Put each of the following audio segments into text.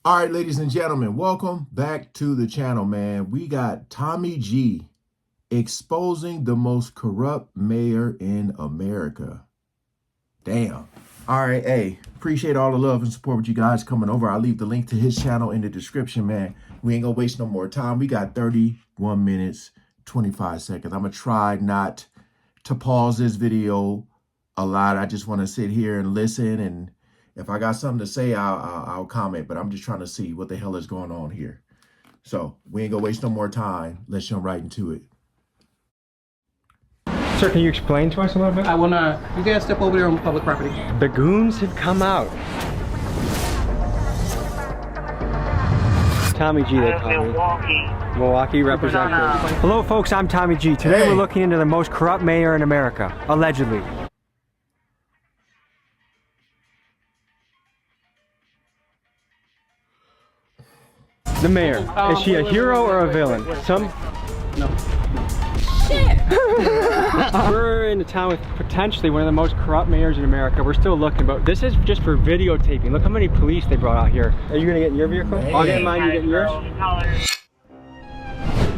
All right, ladies and gentlemen, welcome back to the channel, man. We got Tommy G exposing the most corrupt mayor in America. Damn. All right, hey, appreciate all the love and support with you guys coming over. I'll leave the link to his channel in the description, man. We ain't gonna waste no more time. We got 31 minutes, 25 seconds. I'm gonna try not to pause this video a lot. I just want to sit here and listen, and if I got something to say, I'll comment, but I'm just trying to see what the hell is going on here. So we ain't gonna waste no more time. Let's jump right into it. Sir, can you explain to us a little bit? You guys step over there on public property. The goons have come out. Tommy G, they call me. Milwaukee representative. Hello folks, I'm Tommy G. Today we're looking into the most corrupt mayor in America, allegedly. The mayor, is she a hero or a villain? No. Shit! We're in a town with potentially one of the most corrupt mayors in America. We're still looking, but this is just for videotaping. Look how many police they brought out here. Are you gonna get in your vehicle? Man. I'll get in mine, you get in yours?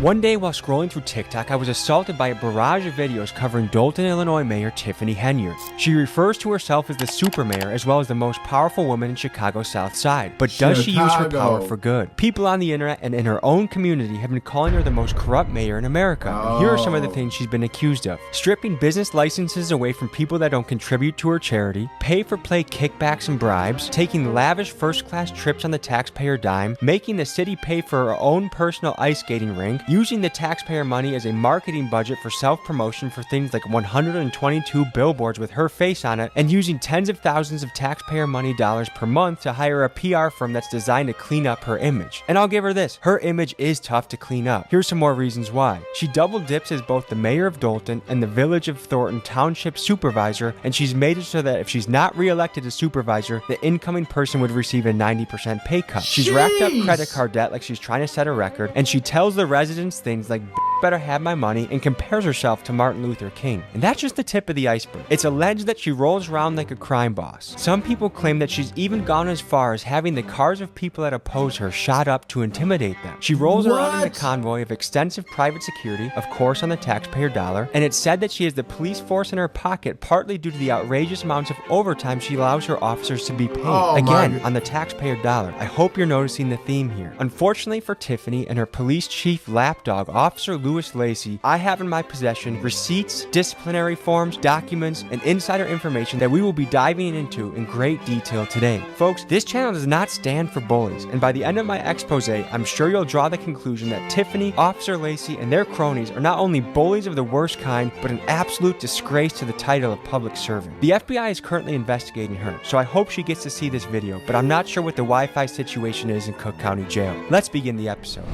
One day while scrolling through TikTok, I was assaulted by a barrage of videos covering Dolton, Illinois Mayor Tiffany Henyard. She refers to herself as the super mayor as well as the most powerful woman in Chicago's South Side. But does she use her power for good? People on the internet and in her own community have been calling her the most corrupt mayor in America. And here are some of the things she's been accused of. Stripping business licenses away from people that don't contribute to her charity, pay-for-play kickbacks and bribes, taking lavish first-class trips on the taxpayer dime, making the city pay for her own personal ice skating rink, using the taxpayer money as a marketing budget for self-promotion for things like 122 billboards with her face on it, and using tens of thousands of taxpayer money dollars per month to hire a PR firm that's designed to clean up her image. And I'll give her this, her image is tough to clean up. Here's some more reasons why. She double dips as both the mayor of Dolton and the village of Thornton Township supervisor, and she's made it so that if she's not re-elected as supervisor, the incoming person would receive a 90% pay cut. She's racked up credit card debt like she's trying to set a record, and she tells the residents things like better have my money and compares herself to Martin Luther King. And that's just the tip of the iceberg. It's alleged that she rolls around like a crime boss. Some people claim that she's even gone as far as having the cars of people that oppose her shot up to intimidate them. She rolls around in a convoy of extensive private security, of course on the taxpayer dollar, and it's said that she has the police force in her pocket partly due to the outrageous amounts of overtime she allows her officers to be paid. Again, on the taxpayer dollar. I hope you're noticing the theme here. Unfortunately for Tiffany and her police chief lapdog, Officer Lewis Lacey, I have in my possession receipts, disciplinary forms, documents, and insider information that we will be diving into in great detail today. Folks, this channel does not stand for bullies, and by the end of my expose, I'm sure you'll draw the conclusion that Tiffany, Officer Lacey, and their cronies are not only bullies of the worst kind, but an absolute disgrace to the title of public servant. The FBI is currently investigating her, so I hope she gets to see this video, but I'm not sure what the Wi-Fi situation is in Cook County Jail. Let's begin the episode.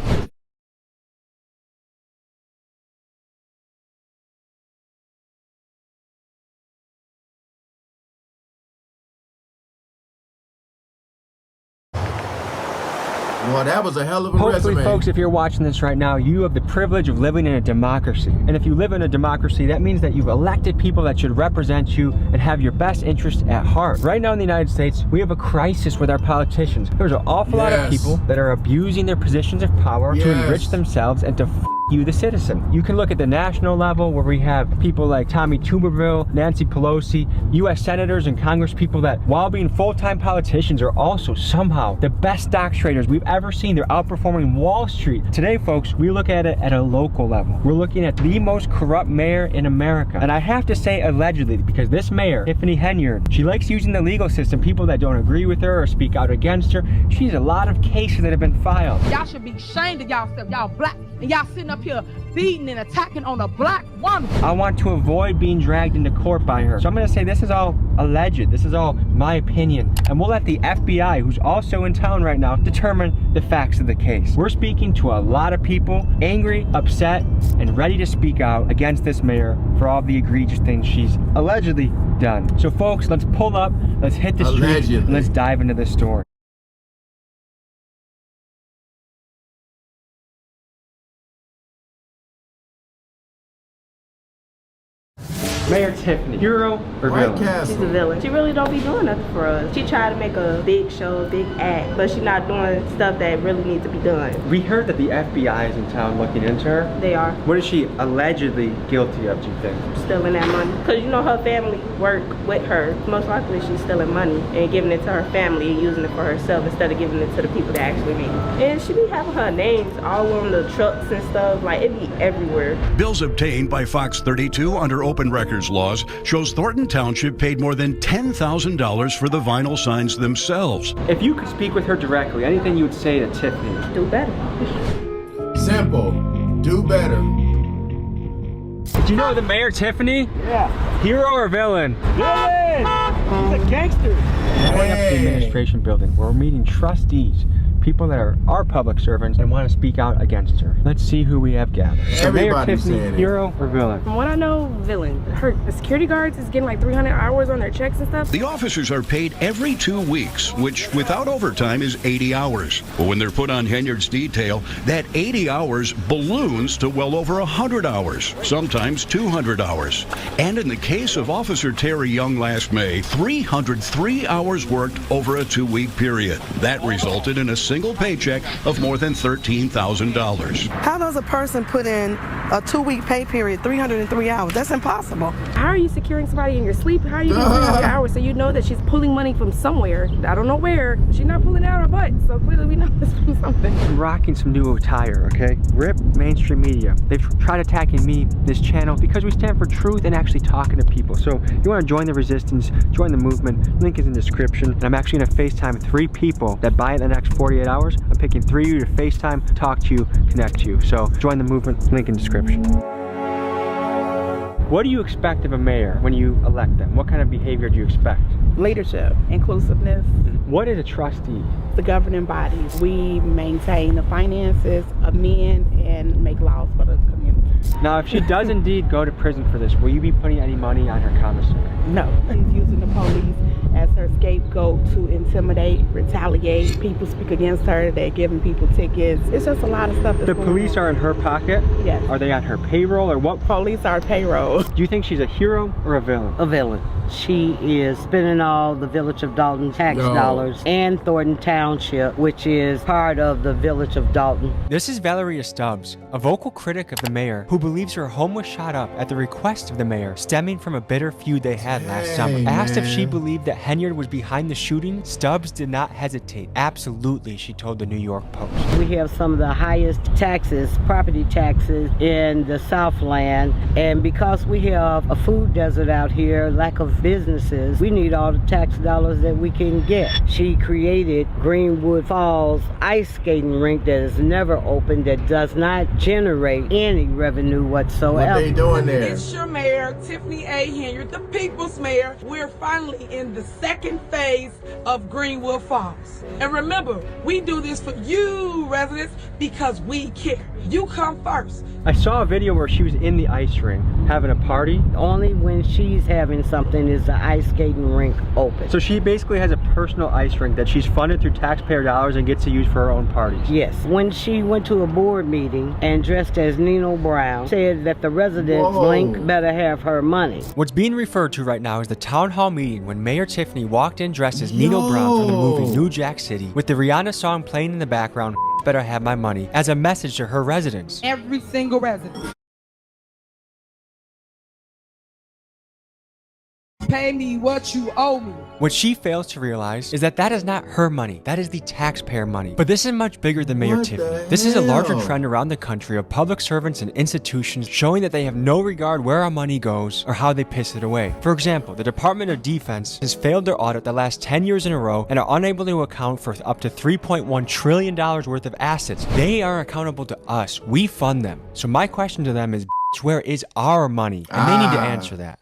Well, that was a hell of a Hopefully, resume. folks, if you're watching this right now, you have the privilege of living in a democracy. And if you live in a democracy, that means that you've elected people that should represent you and have your best interest at heart. Right now in the United States, we have a crisis with our politicians. There's an awful lot of people that are abusing their positions of power to enrich themselves and to you, the citizen. You can look at the national level where we have people like Tommy Tuberville, Nancy Pelosi, U.S. senators and congresspeople that, while being full-time politicians, are also somehow the best stock traders we've ever seen. They're outperforming Wall Street. Today, folks, we look at it at a local level. We're looking at the most corrupt mayor in America. And I have to say allegedly, because this mayor, Tiffany Henyard, she likes using the legal system. People that don't agree with her or speak out against her. She has a lot of cases that have been filed. Y'all should be ashamed of y'all, y'all black, and y'all sitting up here beating and attacking on a black woman. I want to avoid being dragged into court by her. So I'm going to say this is all alleged. This is all my opinion. And we'll let the FBI, who's also in town right now, determine the facts of the case. We're speaking to a lot of people, angry, upset, and ready to speak out against this mayor for all the egregious things she's allegedly done. So folks, let's pull up, let's hit the street, and let's dive into this story. Mayor Tiffany, hero or White villain? She's a Castle. villain. She really don't be doing nothing for us. She tried to make a big show, big act, but she's not doing stuff that really needs to be done. We heard that the FBI is in town looking into her. They are What is she allegedly guilty of, do you think? stealing that money. Because you know her family work with her. Most likely she's stealing money and giving it to her family and using it for herself instead of giving it to the people that actually need it. And she be having her names all on the trucks and stuff. Like, it be everywhere. Bills obtained by Fox 32 under open records laws shows Thornton Township paid more than $10,000 for the vinyl signs themselves. If you could speak with her directly, anything you would say to Tiffany? Do better. Simple. Do better. Did you know the mayor, Tiffany? Yeah. Hero or villain? Villain! He's a gangster. We're going up to the administration building where we're meeting trustees, people that are our public servants and want to speak out against her. Let's see who we have gathered. So Mayor Everybody's Tiffany, saying it. hero or villain? From what I know, villain. The security guards is getting like 300 hours on their checks and stuff. The officers are paid every 2 weeks, which without overtime is 80 hours. But when they're put on Henyard's detail, that 80 hours balloons to well over 100 hours, sometimes 200 hours. And in the case of Officer Terry Young last May, 303 hours worked over a 2-week period. That resulted in a single paycheck of more than $13,000. How does a person put in a 2-week pay period, 303 hours? That's impossible. How are you securing somebody in your sleep? How are you doing 300 hours so you know that she's pulling money from somewhere? I don't know where. She's not pulling it out of her butt, so clearly we know it's from something. I'm rocking some new attire, okay? RIP mainstream media. They've tried attacking me, this channel, because we stand for truth and actually talking to people. So if you want to join the resistance, join the movement, link is in the description. And I'm actually going to FaceTime 3 people that buy it in the next 48 hours. I'm picking 3 of you to FaceTime, talk to you, connect to you. So join the movement, link in description. What do you expect of a mayor when you elect them? What kind of behavior do you expect? Leadership, inclusiveness, What is a trustee? the governing bodies. We maintain the finances, amend, and make laws for the community. Now, if she does indeed go to prison for this, will you be putting any money on her commissary? No, she's using the police as her scapegoat to intimidate, retaliate. People speak against her. They're giving people tickets. It's just a lot of stuff. The police are in her pocket? Yes. Are they on her payroll or what? Police are payroll. Do you think she's a hero or a villain? A villain. She is spending all the Village of Dalton tax dollars and Thornton Township, which is part of the Village of Dalton. This is Valeria Stubbs, a vocal critic of the mayor who believes her home was shot up at the request of the mayor, stemming from a bitter feud they had last summer. Asked if she believed that Henyard was behind the shooting, Stubbs did not hesitate. Absolutely, she told the New York Post. We have some of the highest taxes, property taxes in the Southland, and because we have a food desert out here, lack of businesses, we need all the tax dollars that we can get. She created Greenwood Falls ice skating rink that is never open, that does not generate any revenue whatsoever. What they doing there? It's your mayor, Tiffany A. Henyard, the people's mayor. We're finally in the second phase of Greenwood Falls. And remember, we do this for you residents because we care. You come first. I saw a video where she was in the ice rink having a party. Only when she's having something is the ice skating rink open. So she basically has a personal ice rink that she's funded through taxpayer dollars and gets to use for her own parties. Yes. When she went to a board meeting and dressed as Nino Brown, said that the residents link better have her money. What's being referred to right now is the town hall meeting when Mayor Tiffany walked in dressed as Nino Brown from the movie New Jack City, with the Rihanna song playing in the background, Better Have My Money, as a message to her residents. Every single resident. Pay me what you owe me. What she fails to realize is that that is not her money, that is the taxpayer money. But this is much bigger than Mayor Tiffany. This is a larger trend around the country of public servants and institutions showing that they have no regard where our money goes or how they piss it away. For example, the Department of Defense has failed their audit the last 10 years in a row and are unable to account for up to $3.1 trillion worth of assets. They are accountable to us. We fund them. So my question to them is, where is our money? And they need to answer that.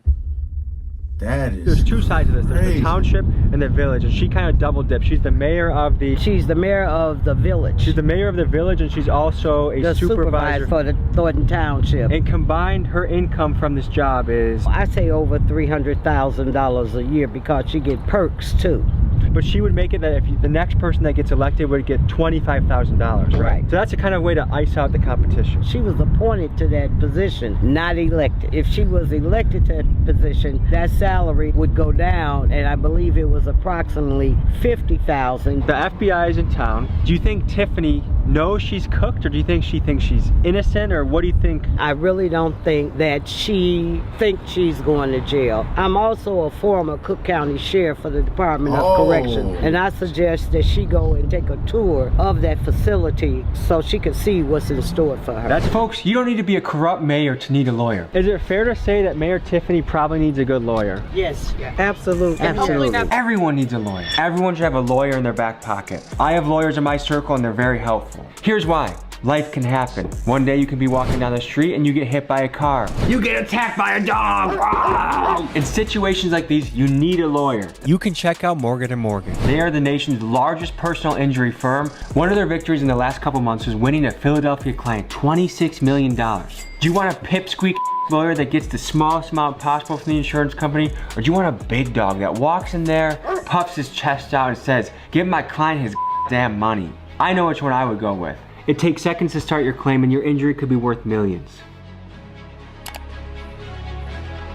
That is There's 2 sides to this. There's crazy. the township and the village, and she kind of double dips. She's the mayor of the... She's the mayor of the village. She's the mayor of the village, and she's also a the supervisor for the Thornton Township. And combined, her income from this job is... I say over $300,000 a year because she get perks too. but she would make it that if the next person that gets elected would get $25,000, right? So that's a kind of way to ice out the competition. She was appointed to that position, not elected. If she was elected to that position, that salary would go down, and I believe it was approximately $50,000. The FBI is in town. Do you think Tiffany knows she's cooked, or do you think she thinks she's innocent, or what do you think? I really don't think that she thinks she's going to jail. I'm also a former Cook County Sheriff for the Department of Correction, and I suggest that she go and take a tour of that facility so she can see what's in store for her. That's, folks, you don't need to be a corrupt mayor to need a lawyer. Is it fair to say that Mayor Tiffany probably needs a good lawyer? Yes. Absolutely. Absolutely. Everyone needs a lawyer. Everyone should have a lawyer in their back pocket. I have lawyers in my circle and they're very helpful. Here's why. Life can happen. One day you can be walking down the street and you get hit by a car. You get attacked by a dog. In situations like these, you need a lawyer. You can check out Morgan & Morgan. They are the nation's largest personal injury firm. One of their victories in the last couple months was winning a Philadelphia client $26 million. Do you want a pipsqueak lawyer that gets the smallest amount possible from the insurance company? Or do you want a big dog that walks in there, puffs his chest out and says, give my client his damn money? I know which one I would go with. It takes seconds to start your claim and your injury could be worth millions.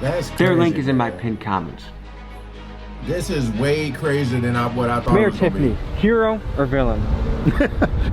That's crazy. Their link is in my pinned comments. This is way crazier than what I thought Mayor it was gonna Tiffany, be. hero or villain?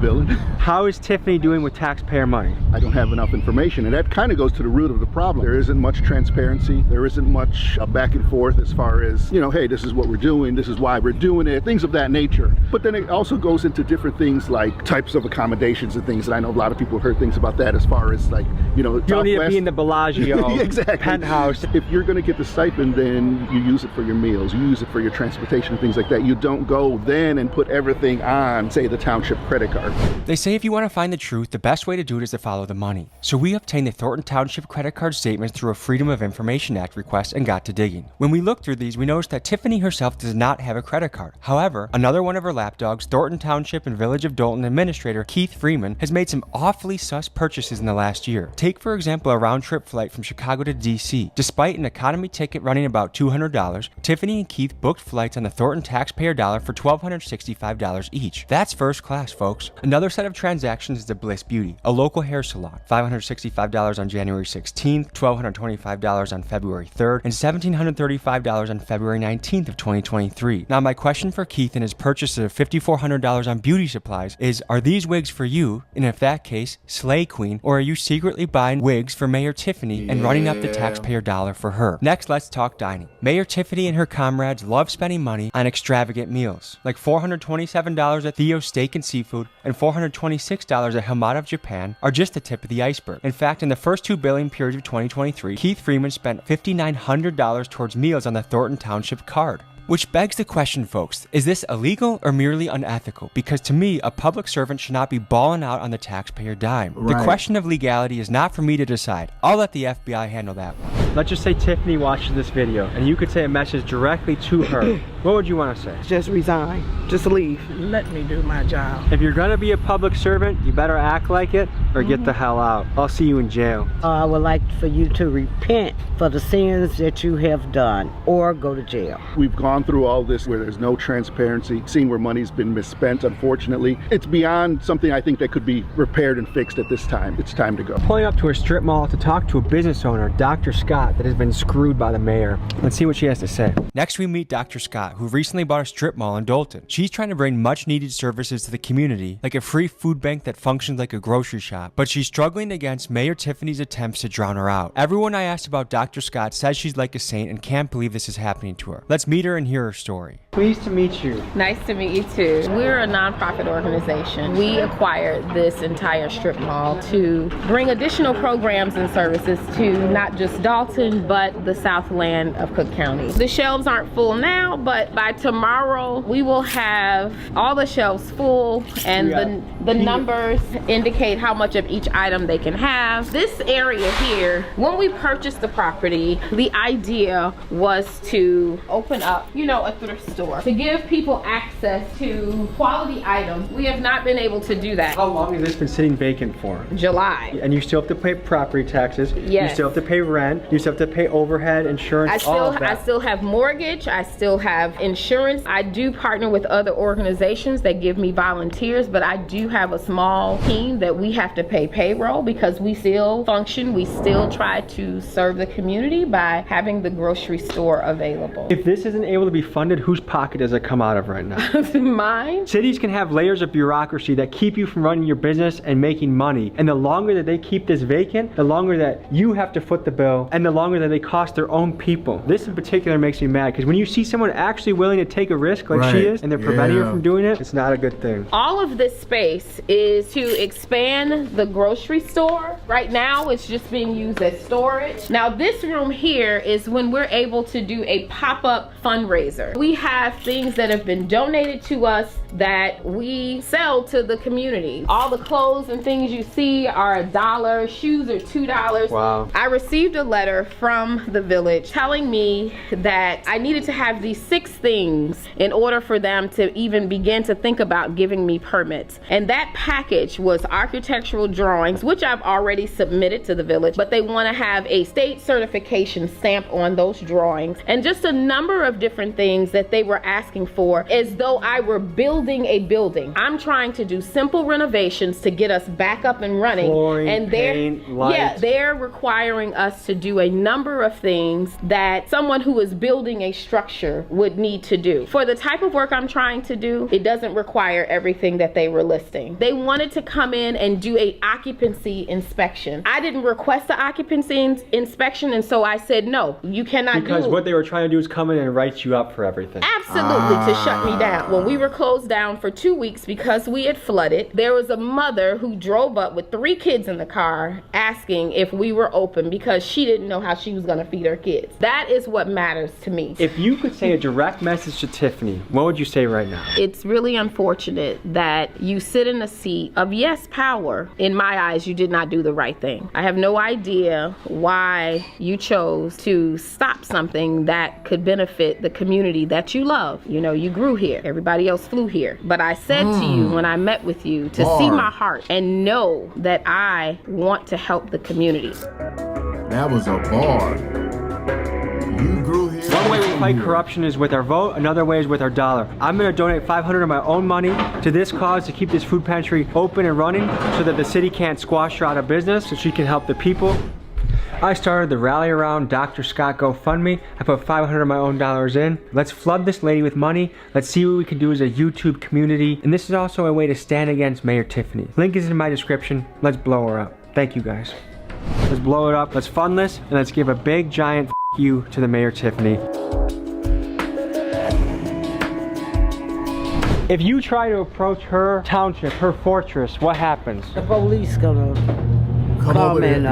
Villain. How is Tiffany doing with taxpayer money? I don't have enough information, and that kind of goes to the root of the problem. There isn't much transparency. There isn't much back and forth as far as, you know, hey, this is what we're doing, this is why we're doing it, things of that nature. But then it also goes into different things like types of accommodations and things, and I know a lot of people have heard things about that as far as, like, you know, you don't need to be in the Bellagio exactly. penthouse. If you're going to get the stipend, then you use it for your meals, you use it for your transportation, things like that. You don't go then and put everything on, say, the township credit card. They say if you want to find the truth, the best way to do it is to follow the money. So we obtained the Thornton Township credit card statements through a Freedom of Information Act request and got to digging. When we looked through these, we noticed that Tiffany herself does not have a credit card. However, another one of her lapdogs, Thornton Township and Village of Dalton administrator Keith Freeman, has made some awfully sus purchases in the last year. Take, for example, a round-trip flight from Chicago to DC. Despite an economy ticket running about $200, Tiffany and Keith booked flights on the Thornton taxpayer dollar for $1,265 each. That's first class, folks. Another set of transactions is the Bliss Beauty, a local hair salon. $565 on January 16th, $1,225 on February 3rd, and $1,735 on February 19th of 2023. Now, my question for Keith and his purchase of $5,400 on beauty supplies is, are these wigs for you? And if that case, slay queen, or are you secretly buying wigs for Mayor Tiffany and running up the taxpayer dollar for her? Next, let's talk dining. Mayor Tiffany and her comrades love spending money on extravagant meals, like $427 at Theo's Steak and Seafood and $426 at Hamada of Japan are just the tip of the iceberg. In fact, in the first 2 billing periods of 2023, Keith Freeman spent $5,900 towards meals on the Thornton Township card. Which begs the question, folks, is this illegal or merely unethical? Because to me, a public servant should not be balling out on the taxpayer dime. Right. The question of legality is not for me to decide. I'll let the FBI handle that one. Let's just say Tiffany watches this video and you could say a message directly to her. What would you want to say? Just resign. Just leave. Let me do my job. If you're gonna be a public servant, you better act like it or get the hell out. I'll see you in jail. I would like for you to repent for the sins that you have done or go to jail. We've gone through all this where there's no transparency, seeing where money's been misspent, unfortunately. It's beyond something I think that could be repaired and fixed at this time. It's time to go. Pulling up to a strip mall to talk to a business owner, Dr. Scott, that has been screwed by the mayor. Let's see what she has to say. Next, we meet Dr. Scott, who recently bought a strip mall in Dalton. She's trying to bring much needed services to the community, like a free food bank that functions like a grocery shop, but she's struggling against Mayor Tiffany's attempts to drown her out. Everyone I asked about Dr. Scott says she's like a saint and can't believe this is happening to her. Let's meet her and hear her story. Pleased to meet you. Nice to meet you too. We're a nonprofit organization. We acquired this entire strip mall to bring additional programs and services to not just Dalton, but the Southland of Cook County. The shelves aren't full now, but by tomorrow we will have all the shelves full, and the numbers indicate how much of each item they can have. This area here, when we purchased the property, the idea was to open up, you know, a thrift store to give people access to quality items. We have not been able to do that. How long has this been sitting vacant for? July. And you still have to pay property taxes. Yes. You still have to pay rent. You still have to pay overhead, insurance, all of that. I still have mortgage. I still have have insurance. I do partner with other organizations that give me volunteers, but I do have a small team that we have to pay payroll because we still function. We still try to serve the community by having the grocery store available. If this isn't able to be funded, whose pocket does it come out of right now? Mine. Cities can have layers of bureaucracy that keep you from running your business and making money. And the longer that they keep this vacant, the longer that you have to foot the bill, and the longer that they cost their own people. This in particular makes me mad because when you see someone actually willing to take a risk like she is, and they're preventing her from doing it, it's not a good thing. All of this space is to expand the grocery store. Right now, it's just being used as storage. Now, this room here is when we're able to do a pop-up fundraiser. We have things that have been donated to us that we sell to the community. All the clothes and things you see are $1, shoes are $2. Wow. I received a letter from the village telling me that I needed to have these 6 things in order for them to even begin to think about giving me permits. And that package was architectural drawings, which I've already submitted to the village, but they want to have a state certification stamp on those drawings and just a number of different things that they were asking for as though I were building a building. I'm trying to do simple renovations to get us back up and running. Flooring, and paint, lights. they're requiring us to do a number of things that someone who is building a structure would need to do. For the type of work I'm trying to do, it doesn't require everything that they were listing. They wanted to come in and do a occupancy inspection. I didn't request the occupancy inspection, and so I said, no, you cannot do it. Because what they were trying to do is come in and write you up for everything. Absolutely, to shut me down. When we were closed down for 2 weeks because we had flooded, there was a mother who drove up with 3 kids in the car asking if we were open because she didn't know how she was going to feed her kids. That is what matters to me. If you could say a direct message to Tiffany, what would you say right now? It's really unfortunate that you sit in a seat of yes, power. In my eyes, you did not do the right thing. I have no idea why you chose to stop something that could benefit the community that you love. You know, you grew here. Everybody else flew here. But I said to you when I met with you to see my heart and know that I want to help the community. That was a bar. You grew here. One way we fight corruption is with our vote, another way is with our dollar. I'm gonna donate $500 of my own money to this cause to keep this food pantry open and running so that the city can't squash her out of business, so she can help the people. I started the Rally Around Dr. Scott GoFundMe. I put $500 of my own dollars in. Let's flood this lady with money. Let's see what we can do as a YouTube community. And this is also a way to stand against Mayor Tiffany. Link is in my description. Let's blow her up. Thank you guys. Let's blow it up. Let's fund this, and let's give a big giant f you to the Mayor Tiffany. If you try to approach her township, her fortress, what happens? The police gonna come and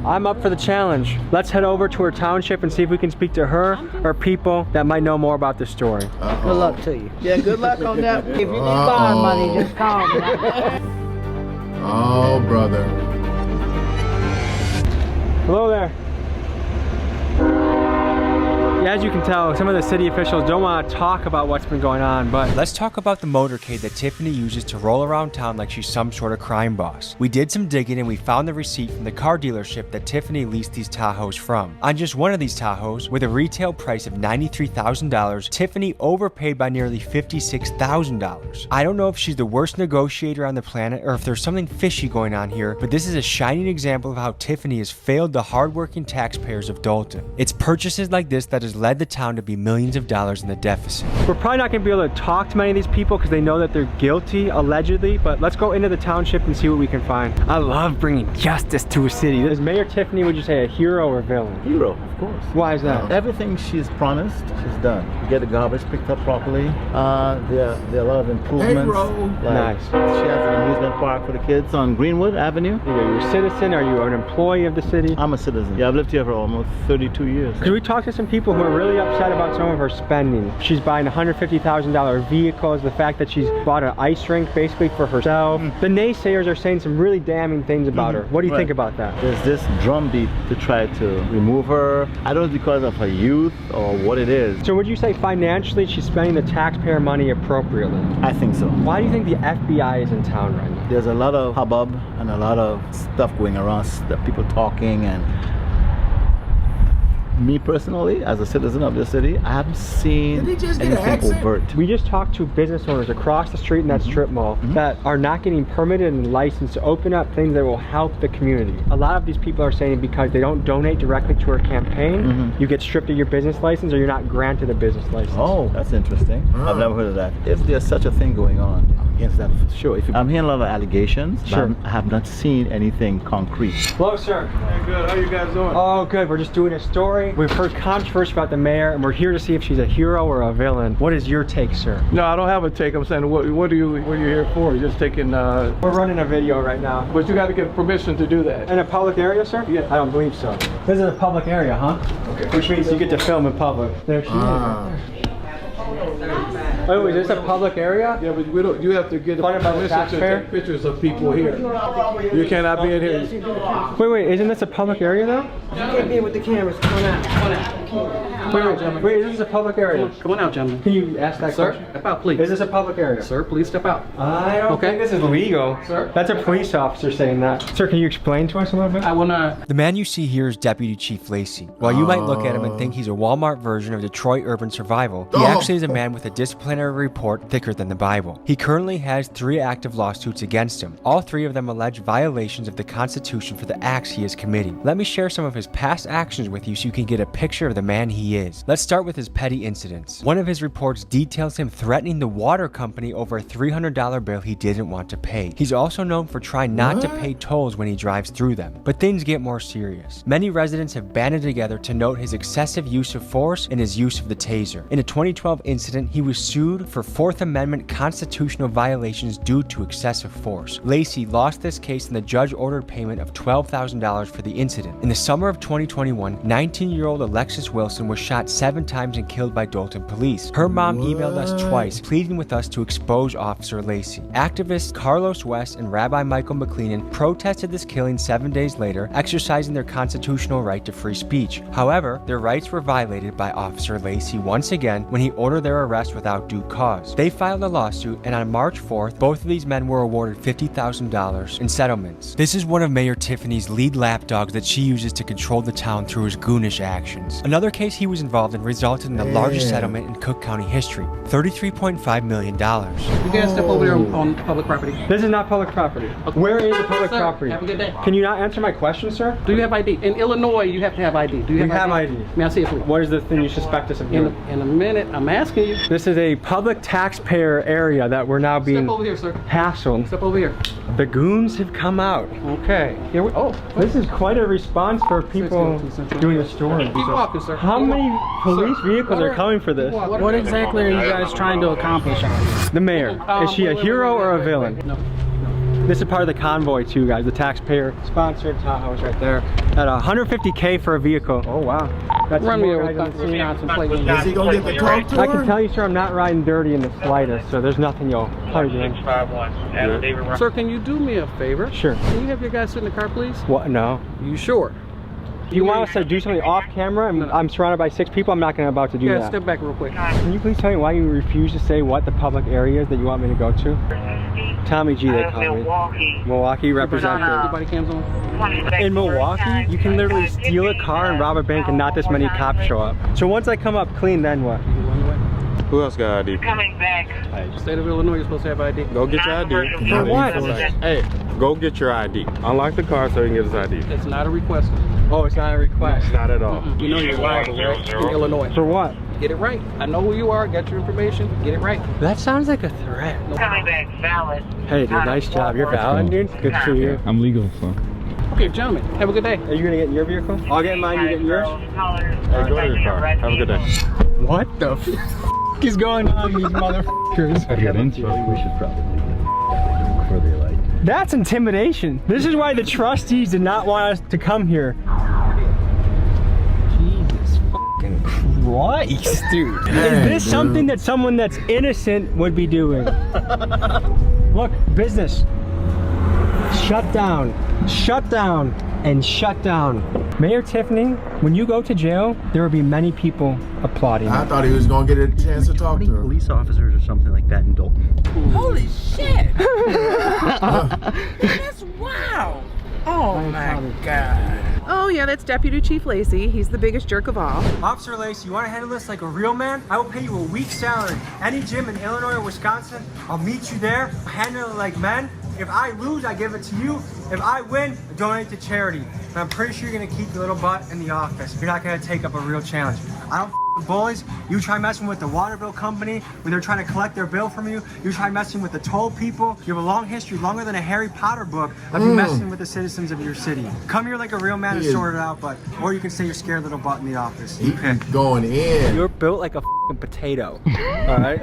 I'm up for the challenge. Let's head over to her township and see if we can speak to her or people that might know more about this story. Good luck to you. Yeah, good luck on that. If you need bond money, just call me. Oh, brother. Hello there. Yeah, as you can tell, some of the city officials don't want to talk about what's been going on, but let's talk about the motorcade that Tiffany uses to roll around town like she's some sort of crime boss. We did some digging and we found the receipt from the car dealership that Tiffany leased these Tahoes from. On just one of these Tahoes, with a retail price of $93,000, Tiffany overpaid by nearly $56,000. I don't know if she's the worst negotiator on the planet or if there's something fishy going on here, but this is a shining example of how Tiffany has failed the hardworking taxpayers of Dalton. It's purchases like this that has led the town to be millions of dollars in the deficit. We're probably not going to be able to talk to many of these people because they know that they're guilty, allegedly, but let's go into the township and see what we can find. I love bringing justice to a city. Is Mayor Tiffany, would you say, a hero or villain? Hero, of course. Why is that? Everything she's promised, she's done. Get the garbage picked up properly. There are a lot of improvements. Nice. She has an amusement park for the kids on Greenwood Avenue. Are you a citizen? Are you an employee of the city? I'm a citizen. Yeah, I've lived here for almost 32 years. Because we talked to some people who are really upset about some of her spending. She's buying $150,000 vehicles, the fact that she's bought an ice rink basically for herself. The naysayers are saying some really damning things about her. What do you think about that? There's this drumbeat to try to remove her. I don't know if it's because of her youth or what it is. So would you say financially she's spending the taxpayer money appropriately? I think so. Why do you think the FBI is in town right now? There's a lot of hubbub and a lot of stuff going around, that people talking and me personally, as a citizen of the city, I haven't seen Did he just get an anything accent? overt. We just talked to business owners across the street in that strip mall that are not getting permitted and licensed to open up things that will help the community. A lot of these people are saying because they don't donate directly to our campaign, you get stripped of your business license or you're not granted a business license. Oh, that's interesting. I've never heard of that. If there's such a thing going on, I'm against that for sure. I'm hearing a lot of allegations, but I have not seen anything concrete. Hello, sir. Hey, good. How you guys doing? Oh, good. We're just doing a story. We've heard controversy about the mayor, and we're here to see if she's a hero or a villain. What is your take, sir? No, I don't have a take. I'm saying, what are you here for? You're just taking. We're running a video right now. But you got to get permission to do that. In a public area, sir? Yeah. I don't believe so. This is a public area, huh? Okay. Which means you get to film in public. There she is. Oh, is this a public area? Yeah, but we don't. You have to get Funded by the permission to taxpayer? take pictures of people here. You cannot be in here. Wait, isn't this a public area though? You can't be with the cameras. Come on out. Come on out. Wait, is this a public area? Come on out, gentlemen. Can you ask that Sir, question? step out, please. Is this a public area? Sir, please step out. I don't think this is legal. Sir? That's a police officer saying that. Sir, can you explain to us a little bit? I will not. The man you see here is Deputy Chief Lacey. While you might look at him and think he's a Walmart version of Detroit urban survival, he actually is a man with a disciplinary report thicker than the Bible. He currently has 3 active lawsuits against him. All 3 of them allege violations of the Constitution for the acts he is committing. Let me share some of his past actions with you so you can get a picture of the man he is. Let's start with his petty incidents. One of his reports details him threatening the water company over a $300 bill he didn't want to pay. He's also known for trying not to pay tolls when he drives through them. But things get more serious. Many residents have banded together to note his excessive use of force and his use of the taser. In a 2012 incident, he was sued for 4th Amendment constitutional violations due to excessive force. Lacey lost this case and the judge ordered payment of $12,000 for the incident. In the summer of 2021, 19-year-old Alexis Wilson was shot 7 times and killed by Dolton police. Her mom emailed us twice, pleading with us to expose Officer Lacey. Activists Carlos West and Rabbi Michael McLennan protested this killing 7 days later, exercising their constitutional right to free speech. However, their rights were violated by Officer Lacey once again when he ordered their arrest without due cause. They filed a lawsuit, and on March 4th, both of these men were awarded $50,000 in settlements. This is one of Mayor Tiffany's lead lapdogs that she uses to control the town through his goonish actions. Another case he was involved in resulted in the largest settlement in Cook County history, $33.5 million. You guys step over there on public property. This is not public property. Okay. Where is the public Sir, property? have a good day. Can you not answer my question, sir? Do you have ID? In Illinois, you have to have ID. Do you have ID? May I see it, please? What is the thing you suspect us of doing? In a minute, I'm asking you. This is a public taxpayer area that we're now being Step over here, sir. hassled. Step over here. The goons have come out. Okay. Here we. Oh, this is quite a response for people doing a story. Keep walking, sir. How many police vehicles are coming for this? What exactly are you guys trying to accomplish? The mayor. Is she a hero or a villain? No. This is part of the convoy too, guys. The taxpayer sponsored Tahoe's right there. At $150K for a vehicle. Oh wow. That's Run me over. Is he gonna get the talk to her? I can tell you, sir, I'm not riding dirty in the slightest, so there's nothing you'll probably do. Sir, can you do me a favor? Sure. Can you have your guys sit in the car, please? What? No. You sure? Do you want us to do something off camera? I'm surrounded by 6 people. I'm not about to do that. Step back real quick. Can you please tell me why you refuse to say what the public area is that you want me to go to? Tommy G, they call me. Milwaukee representative. Everybody cams on? In Milwaukee, you can literally steal a car and rob a bank and not this many cops show up. So once I come up clean, then what? Who else got ID? Coming back. State of Illinois, you're supposed to have ID. Go get your ID. For what? Hey, go get your ID. Unlock the car so you can get his ID. It's not a request. Oh, it's not a request. Not at all. You know you're liable, right? In Illinois. For what? Get it right. I know who you are. Got your information. Get it right. That sounds like a threat. Coming back valid. Hey, dude, nice job. You're valid, dude. Good for you. I'm legal, so. Okay, gentlemen, have a good day. Are you gonna get in your vehicle? I'll get in mine, you get in yours? Hey, go to your car. Have a good day. What the f is going on, these motherfuckers? Get into it. We should probably leave before they like. That's intimidation. This is why the trustees did not want us to come here. Jesus fucking Christ, dude. Is this something that someone that's innocent would be doing? Look, business. Shut down, and shut down. Mayor Tiffany, when you go to jail, there will be many people applauding. I thought he was gonna get a chance to talk to her. Police officers or something like that in Dalton. Holy shit! That's wow! Oh my God. Oh yeah, that's Deputy Chief Lacey. He's the biggest jerk of all. Officer Lacey, you want to handle this like a real man? I will pay you a week's salary. Any gym in Illinois or Wisconsin, I'll meet you there, handle it like men. If I lose, I give it to you. If I win, I donate to charity. And I'm pretty sure you're gonna keep your little butt in the office. You're not gonna take up a real challenge. I don't with bullies. You try messing with the water bill company when they're trying to collect their bill from you. You try messing with the toll people. You have a long history, longer than a Harry Potter book, of you messing with the citizens of your city. Come here like a real man and sort it out, or you can stay your scared little butt in the office. He going in. You're built like a potato. All right.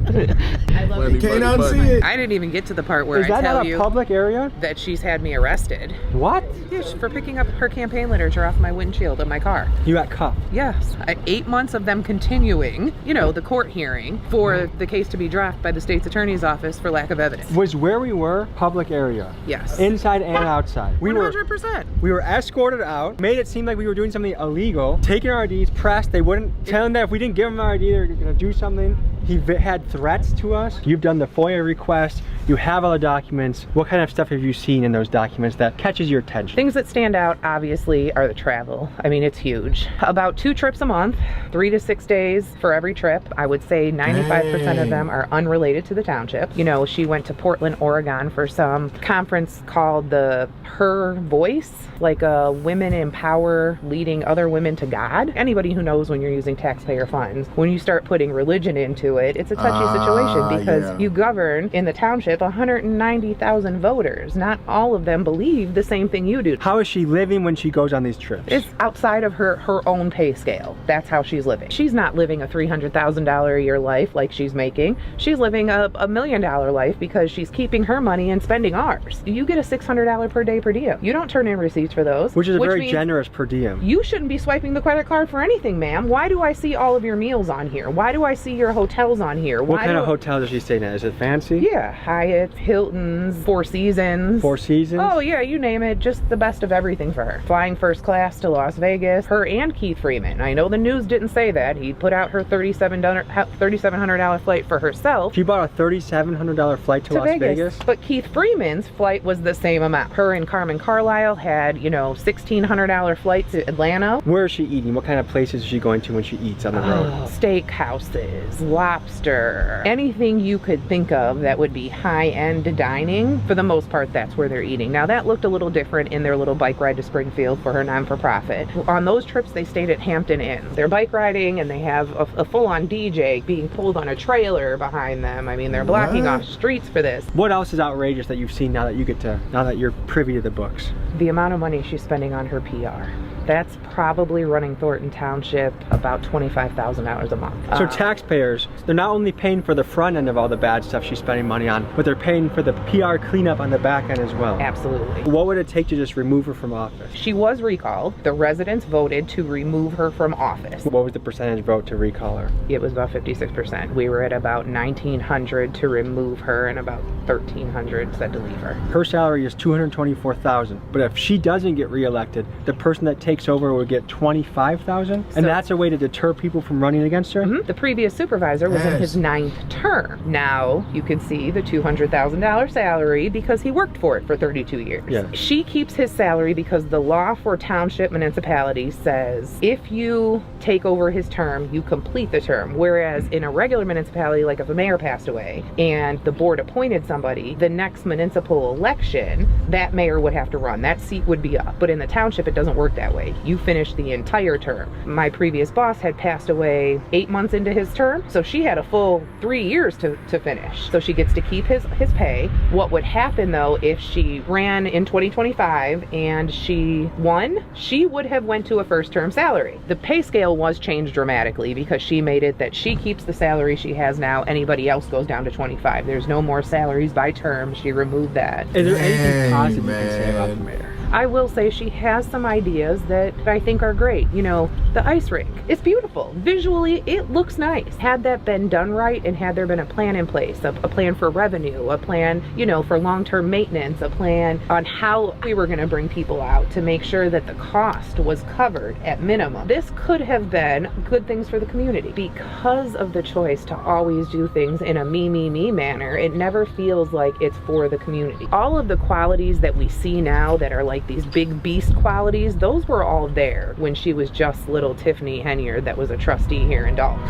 I love You can't unsee it. I didn't even get to the part where Is that I tell not a you public area? that she's had me arrested. What? Yeah, for picking up her campaign literature off my windshield of my car. You got cuffed. Yes, 8 months of them continuing, the court hearing for the case to be dropped by the state's attorney's office for lack of evidence. Was where we were public area? Yes. Inside and outside. 100%. We were escorted out, made it seem like we were doing something illegal, taking our IDs, pressed. They wouldn't tell him that if we didn't give him our ID, they were going to do something. He had threats to us. You've done the FOIA request. You have all the documents. What kind of stuff have you seen in those documents that catches your attention? Things that stand out, obviously, are the travel. I mean, it's huge. About 2 trips a month, 3 to 6 days for every trip. I would say 95% of them are unrelated to the township. She went to Portland, Oregon for some conference called the Her Voice, like women empower leading other women to God. Anybody who knows when you're using taxpayer funds, when you start putting religion into it, it's a touchy situation because you govern in the township 190,000 voters. Not all of them believe the same thing you do. How is she living when she goes on these trips? It's outside of her own pay scale. That's how she's living. She's not living a $300,000 a year life like she's making. She's living a $1 million life because she's keeping her money and spending ours. You get a $600 per day per diem. You don't turn in receipts for those. Which is very generous per diem. You shouldn't be swiping the credit card for anything, ma'am. Why do I see all of your meals on here? Why do I see your hotels on here? What kind of hotels is she staying at? Is it fancy? Yeah, Hyatt, Hilton's, Four Seasons. Four Seasons? Oh yeah, you name it. Just the best of everything for her. Flying first class to Las Vegas. Her and Keith Freeman. I know the news didn't say that. He put out her $3,700 flight for herself. She bought a $3,700 flight to Las Vegas? But Keith Freeman's flight was the same amount. Her and Carmen Carlisle had, $1,600 flight to Atlanta. Where is she eating? What kind of places is she going to when she eats on the road? Steakhouses, lobster, anything you could think of that would be high-end dining. For the most part, that's where they're eating. Now, that looked a little different in their little bike ride to Springfield for her non-for-profit. On those trips, they stayed at Hampton Inn. They're bike riding, and they have a full-on DJ being pulled on a trailer behind them. I mean, they're blocking off streets for this. What else is outrageous that you've seen now that you're privy to the books? The amount of money she's spending on her PR. That's probably running Thornton Township about $25,000 a month. So taxpayers, they're not only paying for the front end of all the bad stuff she's spending money on, but they're paying for the PR cleanup on the back end as well. Absolutely. What would it take to just remove her from office? She was recalled. The residents voted to remove her from office. What was the percentage vote to recall her? It was about 56%. We were at about 1,900 to remove her and about 1,300 said to leave her. Her salary is $224,000, but if she doesn't get reelected, the person that takes over would get $25,000, and that's a way to deter people from running against her? Mm-hmm. The previous supervisor was in his 9th term. Now you can see the $200,000 salary because he worked for it for 32 years. Yeah. She keeps his salary because the law for township municipalities says if you take over his term, you complete the term. Whereas in a regular municipality, like if a mayor passed away and the board appointed somebody, the next municipal election, that mayor would have to run. That seat would be up. But in the township, it doesn't work that way. You finish the entire term. My previous boss had passed away 8 months into his term, so she had a full 3 years to finish. So she gets to keep his pay. What would happen though if she ran in 2025 and she won? She would have went to a first term salary. The pay scale was changed dramatically because she made it that she keeps the salary she has now. Anybody else goes down to 25. There's no more salaries by term. She removed that. Is there anything positive you can say about the mayor? I will say she has some ideas that I think are great. The ice rink. It's beautiful. Visually, it looks nice. Had that been done right and had there been a plan in place, a plan for revenue, a plan, for long-term maintenance, a plan on how we were going to bring people out to make sure that the cost was covered at minimum. This could have been good things for the community. Because of the choice to always do things in a me manner, it never feels like it's for the community. All of the qualities that we see now that are like like these big beast qualities, those were all there when she was just little Tiffany Henyard that was a trustee here in Dalton.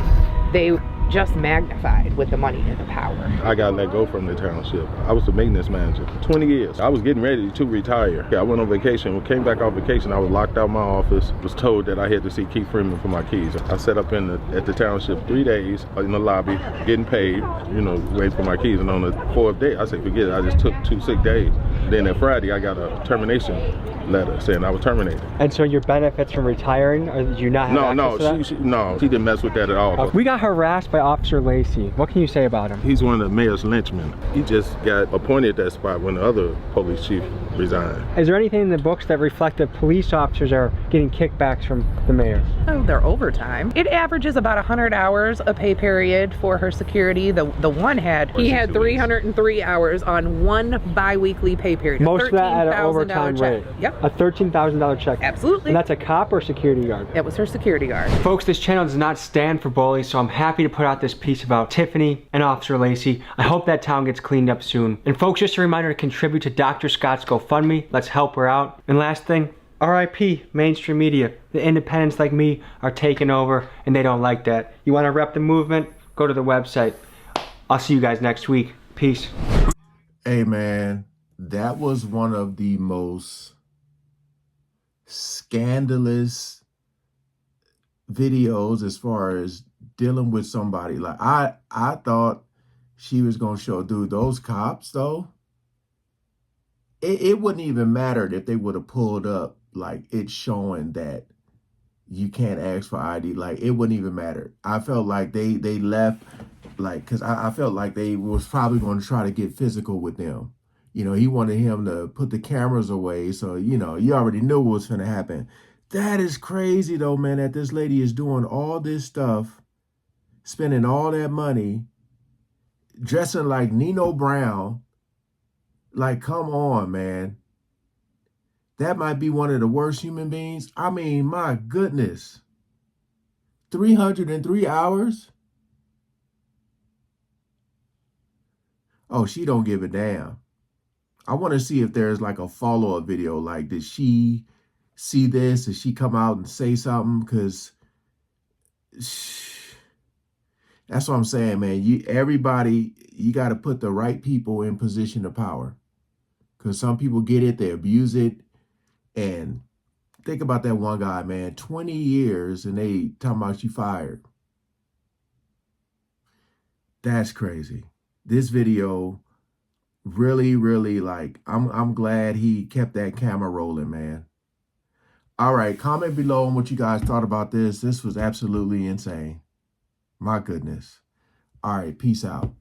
They just magnified with the money and the power. I got let go from the township. I was the maintenance manager for 20 years. I was getting ready to retire. I went on vacation. When I came back off vacation, I was locked out of my office. Was told that I had to see Keith Freeman for my keys. I sat up at the township 3 days in the lobby, getting paid, you know, waiting for my keys. And on the fourth day, I said, forget it. I just took 2 sick days. Then that Friday, I got a termination letter saying I was terminated. And so your benefits from retiring, or did you not have access to that? She didn't mess with that at all. We got harassed by Officer Lacey. What can you say about him? He's one of the mayor's lynchmen. He just got appointed at that spot when the other police chief resigned. Is there anything in the books that reflect that police officers are getting kickbacks from the mayor? Oh, they're overtime. It averages about 100 hours a pay period for her security. The one he had 303 hours on one bi-weekly pay period. Most of that at an overtime rate. Yep. A $13,000 check. Absolutely. And that's a cop or security guard? It was her security guard. Folks, this channel does not stand for bullies, so I'm happy to put out this piece about Tiffany and Officer Lacey. I hope that town gets cleaned up soon. And folks, just a reminder to contribute to Dr. Scott's GoFundMe. Let's help her out. And last thing, RIP mainstream media. The independents like me are taking over, and they don't like that. You want to rep the movement? Go to the website. I'll see you guys next week. Peace. Hey man, that was one of the most scandalous videos as far as dealing with somebody. Like I thought she was gonna show, dude, those cops though, it wouldn't even matter if they would have pulled up like it's showing that you can't ask for ID. Like it wouldn't even matter. I felt like they left like, because I felt like they was probably going to try to get physical with them. You know, he wanted him to put the cameras away. So, you know, you already knew what was going to happen. That is crazy, though, man, that this lady is doing all this stuff, spending all that money, dressing like Nino Brown. Like, come on, man. That might be one of the worst human beings. I mean, my goodness. 303 hours? Oh, she don't give a damn. I want to see if there's like a follow-up video. Like, did she see this? Did she come out and say something? Because that's what I'm saying, man. Everybody, you got to put the right people in position of power. Because some people get it, they abuse it. And think about that one guy, man. 20 years and they talking about you fired. That's crazy. This video really, really, like, I'm glad he kept that camera rolling, man. All right, comment below on what you guys thought about this. This was absolutely insane. My goodness. All right, peace out.